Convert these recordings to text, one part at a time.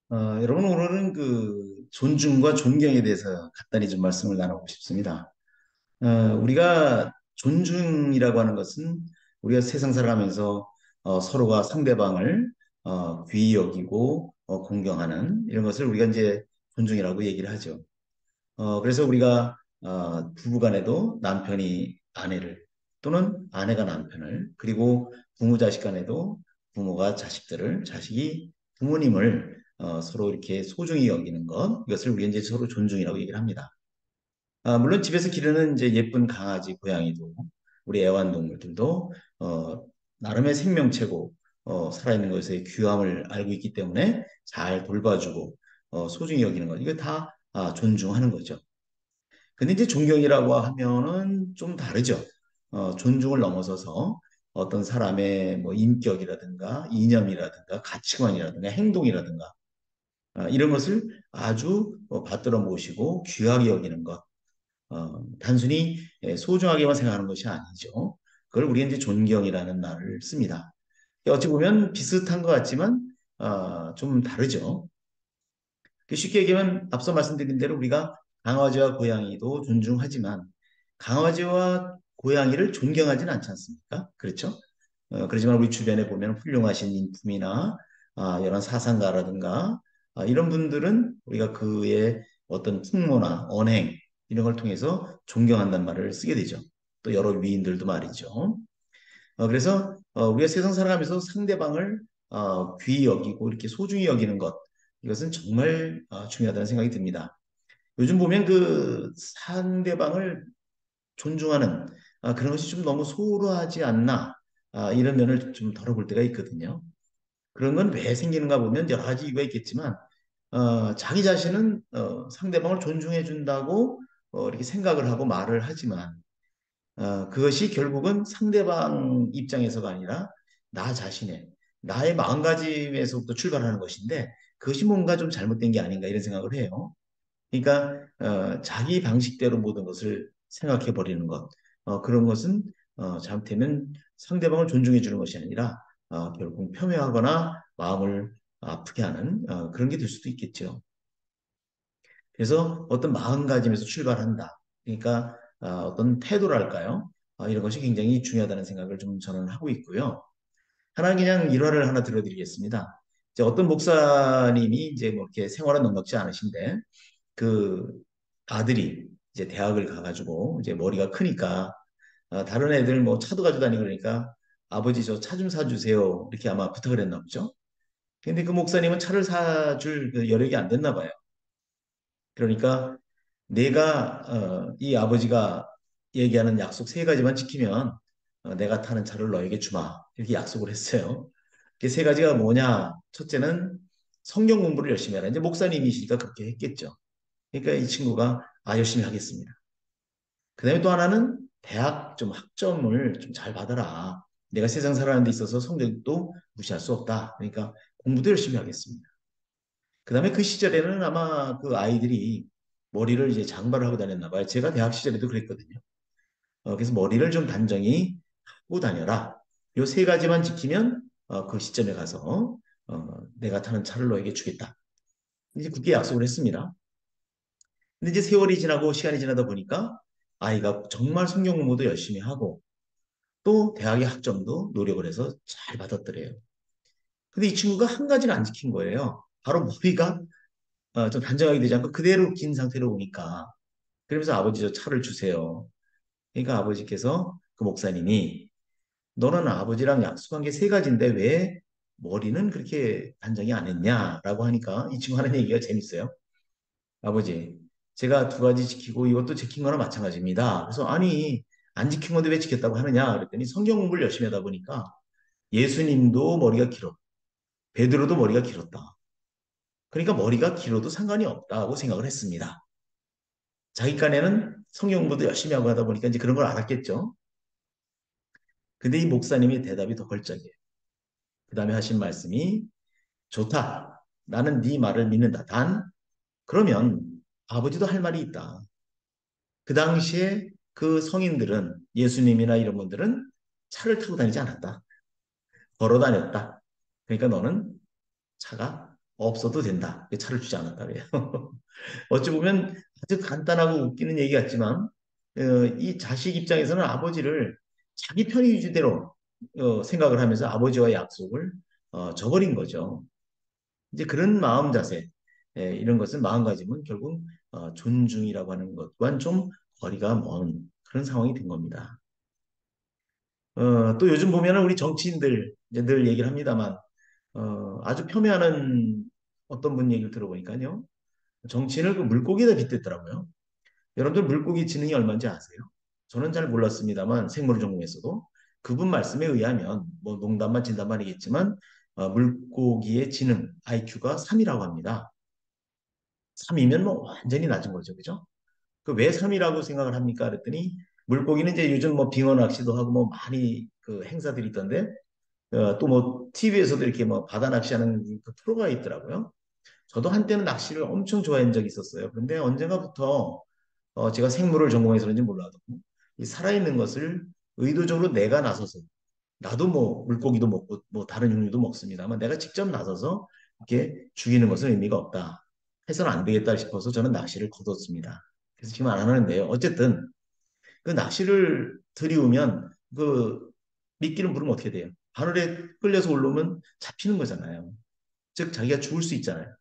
여러분, 오늘은 그 존중과 존경에 대해서 간단히 좀 말씀을 나누고 싶습니다. 우리가 존중이라고 하는 것은 우리가 세상 살아가면서 서로가 상대방을 귀히 여기고 공경하는 이런 것을 우리가 이제 존중이라고 얘기를 하죠. 그래서 우리가 부부 간에도 남편이 아내를 또는 아내가 남편을 그리고 부모 자식 간에도 부모가 자식들을 자식이 부모님을 서로 이렇게 소중히 여기는 것 이것을 우리가 이제 서로 존중이라고 얘기를 합니다. 물론 집에서 기르는 이제 예쁜 강아지, 고양이도 우리 애완동물들도 나름의 생명체고 살아있는 것의 귀함을 알고 있기 때문에 잘 돌봐주고 소중히 여기는 것 이거 다 존중하는 거죠. 근데 이제 존경이라고 하면은 좀 다르죠. 존중을 넘어서서 어떤 사람의 뭐 인격이라든가 이념이라든가 가치관이라든가 행동이라든가 이런 것을 아주 받들어 모시고 귀하게 여기는 것. 단순히 소중하게만 생각하는 것이 아니죠. 그걸 우리가 이제 존경이라는 말을 씁니다. 어찌 보면 비슷한 것 같지만 좀 다르죠. 쉽게 얘기하면 앞서 말씀드린 대로 우리가 강아지와 고양이도 존중하지만 강아지와 고양이를 존경하지는 않지 않습니까? 그렇죠? 그렇지만 우리 주변에 보면 훌륭하신 인품이나 이런 사상가라든가 이런 분들은 우리가 그의 어떤 풍모나 언행 이런 걸 통해서 존경한다는 말을 쓰게 되죠. 또 여러 위인들도 말이죠. 그래서 우리가 세상 살아가면서 상대방을 귀히 여기고 이렇게 소중히 여기는 것 이것은 정말 중요하다는 생각이 듭니다. 요즘 보면 그 상대방을 존중하는 그런 것이 좀 너무 소홀하지 않나 이런 면을 좀 덜어볼 때가 있거든요. 그런 건 왜 생기는가 보면 여러 가지 이유가 있겠지만 자기 자신은 상대방을 존중해 준다고 이렇게 생각을 하고 말을 하지만 그것이 결국은 상대방 입장에서가 아니라 나 자신의 나의 마음가짐에서부터 출발하는 것인데 그것이 뭔가 좀 잘못된 게 아닌가 이런 생각을 해요. 그러니까 자기 방식대로 모든 것을 생각해 버리는 것 그런 것은 잘못되면 상대방을 존중해 주는 것이 아니라 결국 폄훼하거나 마음을 아프게 하는 그런 게 될 수도 있겠죠. 그래서 어떤 마음가짐에서 출발한다. 그러니까 어떤 태도랄까요? 이런 것이 굉장히 중요하다는 생각을 좀 저는 하고 있고요. 하나 그냥 일화를 하나 들어드리겠습니다. 이제 어떤 목사님이 이제 뭐 이렇게 생활은 넉넉지 않으신데 그 아들이 이제 대학을 가가지고 이제 머리가 크니까 다른 애들 뭐 차도 가지고 다니고 그러니까 아버지 저 차 좀 사주세요 이렇게 아마 부탁을 했나 보죠. 근데 그 목사님은 차를 사줄 그 여력이 안 됐나 봐요. 그러니까 내가 이 아버지가 얘기하는 약속 세 가지만 지키면 내가 타는 차를 너에게 주마 이렇게 약속을 했어요. 그 세 가지가 뭐냐? 첫째는 성경 공부를 열심히 하라. 이제 목사님이시니까 그렇게 했겠죠. 그러니까 이 친구가 열심히 하겠습니다. 그다음에 또 하나는 대학 좀 학점을 좀 잘 받아라. 내가 세상 살아가는 데 있어서 성적도 무시할 수 없다. 그러니까 공부도 열심히 하겠습니다. 그다음에 그 시절에는 아마 그 아이들이 머리를 이제 장발을 하고 다녔나 봐요. 제가 대학 시절에도 그랬거든요. 그래서 머리를 좀 단정히 하고 다녀라. 요 세 가지만 지키면 그 시점에 가서 내가 타는 차를 너에게 주겠다. 이제 그렇게 약속을 했습니다. 근데 이제 세월이 지나고 시간이 지나다 보니까 아이가 정말 성경 공부도 열심히 하고 또 대학의 학점도 노력을 해서 잘 받았더래요. 근데 이 친구가 한 가지는 안 지킨 거예요. 바로 머리가 좀 단정하게 되지 않고 그대로 긴 상태로 오니까. 그러면서 아버지 저 차를 주세요. 그러니까 아버지께서 그 목사님이 너는 아버지랑 약속한 게 세 가지인데 왜 머리는 그렇게 단정히 안 했냐라고 하니까 이 친구 하는 얘기가 재밌어요. 아버지, 제가 두 가지 지키고 이것도 지킨 거나 마찬가지입니다. 그래서 아니 안 지킨 건데 왜 지켰다고 하느냐 그랬더니 성경 공부를 열심히 하다 보니까 예수님도 머리가 길어. 베드로도 머리가 길었다. 그러니까 머리가 길어도 상관이 없다고 생각을 했습니다. 자기 간에는 성경 공부도 열심히 하고 하다 보니까 이제 그런 걸 알았겠죠. 근데 이 목사님의 대답이 더 걸작이에요. 그 다음에 하신 말씀이 좋다. 나는 네 말을 믿는다. 단 그러면 아버지도 할 말이 있다. 그 당시에 그 성인들은 예수님이나 이런 분들은 차를 타고 다니지 않았다. 걸어 다녔다. 그러니까 너는 차가 없어도 된다. 차를 주지 않았다 그래요. 어찌 보면 아주 간단하고 웃기는 얘기 같지만 이 자식 입장에서는 아버지를 자기 편의주대로 생각을 하면서 아버지와 약속을 저버린 거죠. 이제 그런 마음 자세, 이런 것을 마음가짐은 결국 존중이라고 하는 것과는 좀 거리가 먼 그런 상황이 된 겁니다. 또 요즘 보면은 우리 정치인들 이제 늘 얘기를 합니다만 아주 폄훼하는 어떤 분 얘기를 들어보니까요. 정치인을 그 물고기에다 빗댔더라고요. 여러분들 물고기 지능이 얼마인지 아세요? 저는 잘 몰랐습니다만 생물을 전공했어도 그분 말씀에 의하면 뭐 농담만 진담만이겠지만 물고기의 지능 IQ가 3이라고 합니다. 3이면 뭐 완전히 낮은 거죠, 그죠? 그 왜 3이라고 생각을 합니까? 그랬더니 물고기는 이제 요즘 뭐 빙어 낚시도 하고 뭐 많이 그 행사들이 있던데 또 뭐 TV에서도 이렇게 뭐 바다 낚시하는 그 프로가 있더라고요. 저도 한때는 낚시를 엄청 좋아한 적이 있었어요. 그런데 언젠가부터 제가 생물을 전공해서 그런지 몰라도 이 살아있는 것을 의도적으로 내가 나서서 나도 뭐 물고기도 먹고 뭐 다른 종류도 먹습니다만 내가 직접 나서서 이렇게 죽이는 것은 의미가 없다. 해서는 안 되겠다 싶어서 저는 낚시를 거뒀습니다. 그래서 지금 안 하는데요. 어쨌든 그 낚시를 들이우면 그 미끼를 물으면 어떻게 돼요? 바늘에 끌려서 올라오면 잡히는 거잖아요. 즉 자기가 죽을 수 있잖아요.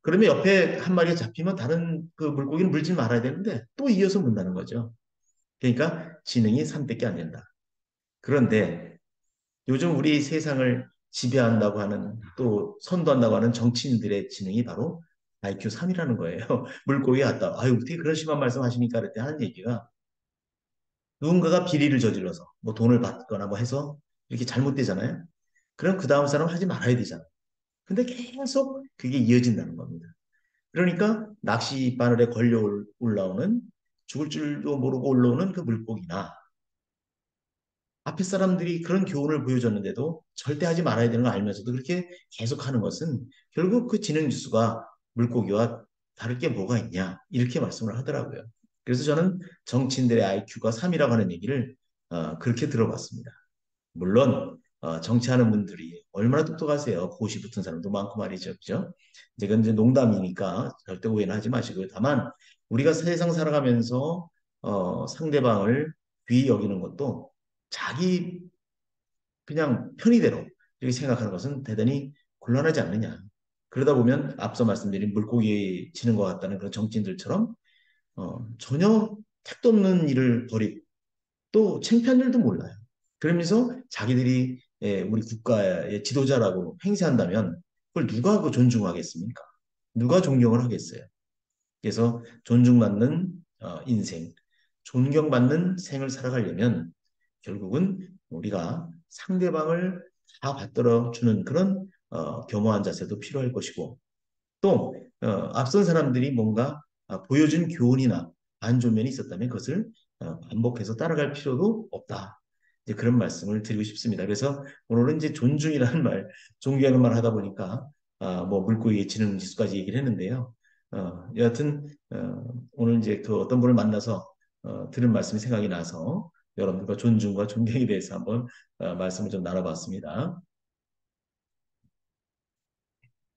그러면 옆에 한 마리가 잡히면 다른 그 물고기는 물지 말아야 되는데 또 이어서 문다는 거죠. 그러니까 지능이 3밖에 안 된다. 그런데 요즘 우리 세상을 지배한다고 하는 또 선도한다고 하는 정치인들의 지능이 바로 IQ 3이라는 거예요. 물고기 같다. 아유, 어떻게 그런 심한 말씀 하십니까? 그랬더니 하는 얘기가 누군가가 비리를 저질러서 뭐 돈을 받거나 뭐 해서 이렇게 잘못되잖아요. 그럼 그 다음 사람 하지 말아야 되잖아요. 근데 계속 그게 이어진다는 겁니다. 그러니까 낚싯바늘에 걸려 올라오는 죽을 줄도 모르고 올라오는 그 물고기나 앞에 사람들이 그런 교훈을 보여줬는데도 절대 하지 말아야 되는 걸 알면서도 그렇게 계속 하는 것은 결국 그 지능 지수가 물고기와 다를 게 뭐가 있냐 이렇게 말씀을 하더라고요. 그래서 저는 정치인들의 IQ가 3이라고 하는 얘기를 그렇게 들어봤습니다. 물론 정치하는 분들이 얼마나 똑똑하세요. 고시 붙은 사람도 많고 말이죠. 그죠? 이건 이제 농담이니까 절대 오해는 하지 마시고요. 다만 우리가 세상 살아가면서 상대방을 귀히 여기는 것도 자기 그냥 편의대로 이렇게 생각하는 것은 대단히 곤란하지 않느냐. 그러다 보면 앞서 말씀드린 물고기 치는 것 같다는 그런 정치인들처럼 전혀 택도 없는 일을 벌이고 또 창피한 일도 몰라요. 그러면서 자기들이 우리 국가의 지도자라고 행세한다면 그걸 누가 그 존중하겠습니까? 누가 존경을 하겠어요? 그래서 존중받는 인생, 존경받는 생을 살아가려면 결국은 우리가 상대방을 다 받들어 주는 그런 겸허한 자세도 필요할 것이고 또 앞선 사람들이 뭔가 보여준 교훈이나 안 좋은 면이 있었다면 그것을 반복해서 따라갈 필요도 없다. 이제 그런 말씀을 드리고 싶습니다. 그래서 오늘은 이제 존중이라는 말, 존경하는 말 하다 보니까 뭐 물고기의 지능 지수까지 얘기를 했는데요. 여하튼 오늘 이제 그 어떤 분을 만나서 들은 말씀이 생각이 나서 여러분들과 존중과 존경에 대해서 한번 말씀을 좀 나눠봤습니다.